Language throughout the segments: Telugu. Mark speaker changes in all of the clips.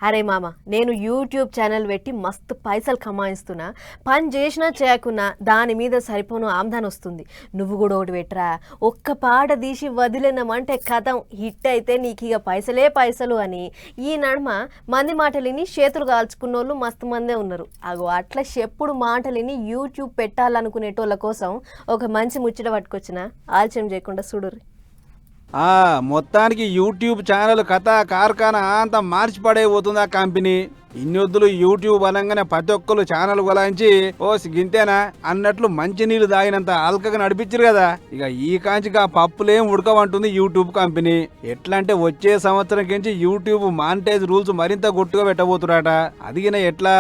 Speaker 1: అరే మామ, నేను యూట్యూబ్ ఛానల్ పెట్టి మస్తు పైసలు కమాయిస్తున్నా. పని చేసినా చేయకున్నా దాని మీద సరిపోను ఆమ్దాన్ వస్తుంది. నువ్వు కూడా ఒకటి పెట్టరా. ఒక్క పాట తీసి వదిలినామంటే కథం హిట్ అయితే నీకు ఇక పైసలే పైసలు అని. ఈ నడుమ మంది మాటలిని చేతులు కాల్చుకున్నోళ్ళు మస్తు మందే ఉన్నారు. అగో అట్లా చెప్పుడు మాటలిని యూట్యూబ్ పెట్టాలనుకునేటోళ్ళ కోసం ఒక మంచి ముచ్చట పట్టుకొచ్చిన. ఆలస్యం చేయకుండా చూడుర్రి.
Speaker 2: మొత్తానికి యూట్యూబ్ ఛానల్ కథ కార్ఖానా అంతా మార్చి పడైపోతుంది ఆ కంపెనీ. ఇన్నొద్దులు యూట్యూబ్ అనగానే ప్రతి ఒక్కరు ఛానల్ కొలాయించి ఓ గింతేనా అన్నట్లు మంచి నీళ్లు తాగినంత అల్కగా నడిపించారు కదా. ఇక ఈ కాంచికి ఆ పప్పులేం ఉడకవంటుంది యూట్యూబ్ కంపెనీ. ఎట్లా అంటే వచ్చే సంవత్సరం కించి యూట్యూబ్ మానిటైజ్ రూల్స్ మరింత గొట్టుగా పెట్టబోతురాట. అదిగిన ఎట్లా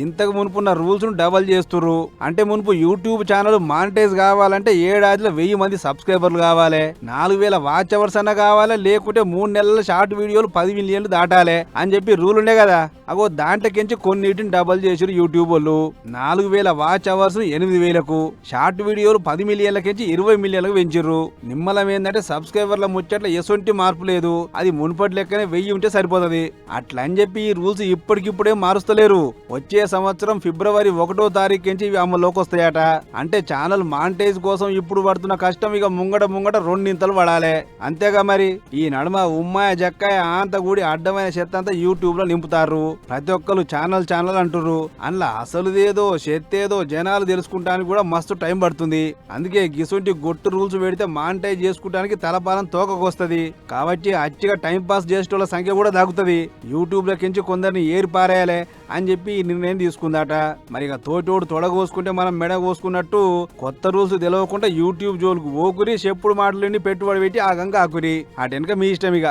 Speaker 2: ఇంతకు మునుపున్న రూల్స్ ను డబల్ చేస్తుర్రు. అంటే మునుపు యూట్యూబ్ ఛానల్ మానిటైజ్ కావాలంటే ఏడాదిలో 1000 మంది సబ్స్క్రైబర్లు కావాలి, 4000 వాచ్ అవర్స్ అన్న కావాలి, లేకుంటే 3 నెలల షార్ట్ వీడియోలు 10 మిలియన్లు దాటాలి అని చెప్పి రూల్ ఉండే కదా. అగో దాంట్లోకించి కొన్నిటిని డబల్ చేసారు యూట్యూబ్ వాళ్ళు. 4000 వాచ్ అవర్స్ 8000కు, షార్ట్ వీడియోలు 10 మిలియన్లకించి 20 మిలియన్లకు పెంచిర్రు. నిమ్మలం ఏంటంటే సబ్స్క్రైబర్ల ముచ్చట్ల ఎసొంటి మార్పు లేదు. అది మునుపటి లెక్కనే 1000 ఉంటే సరిపోతుంది. అట్లా అని చెప్పి ఈ రూల్స్ ఇప్పటికిప్పుడే మారుస్తలేరు. వచ్చే సంవత్సరం ఫిబ్రవరి 1వ తారీఖు నుంచి ఇవి అమల్లోకి వస్తాయట. అంటే ఛానల్ మానిటైజ్ కోసం ఇప్పుడు పడుతున్న కష్టం ఇక ముంగట 2 పడాలి. అంతేగా మరి. ఈ నడుమ ఉమ్మాయ జక్కాయ ఆంత కూడి అడ్డమైన చెత్త అంతా యూట్యూబ్ లో నింపుతారు. ప్రతి ఒక్కరు ఛానల్ అంటుర్రు. అందులో అసలుదేదో చెత్తేదో జనాలు తెలుసుకుంటానికి కూడా మస్తు టైం పడుతుంది. అందుకే గిసొంటి గొట్టు రూల్స్ పెడితే మానిటైజ్ చేసుకుంటానికి తలపాలం తోకకొస్తుంది. కాబట్టి అచ్చిగా టైం పాస్ చేసేటోళ్ళ సంఖ్య కూడా తగ్గుతుంది. యూట్యూబ్ లకించి కొందరిని ఏరి పారేయాలి అని చెప్పి ఈ నిర్ణయం తీసుకుందాట. మరి ఇక తోటోడు తొడగోసుకుంటే మనం మెడ కోసుకున్నట్టు కొత్త రూల్స్ తెలియకుండా యూట్యూబ్ జోలుకు ఓకురి చెప్పుడు మాటలని పెట్టుబడి పెట్టి ఆ గంగా ఆకురి. అటెనక మీ ఇష్టం ఇక.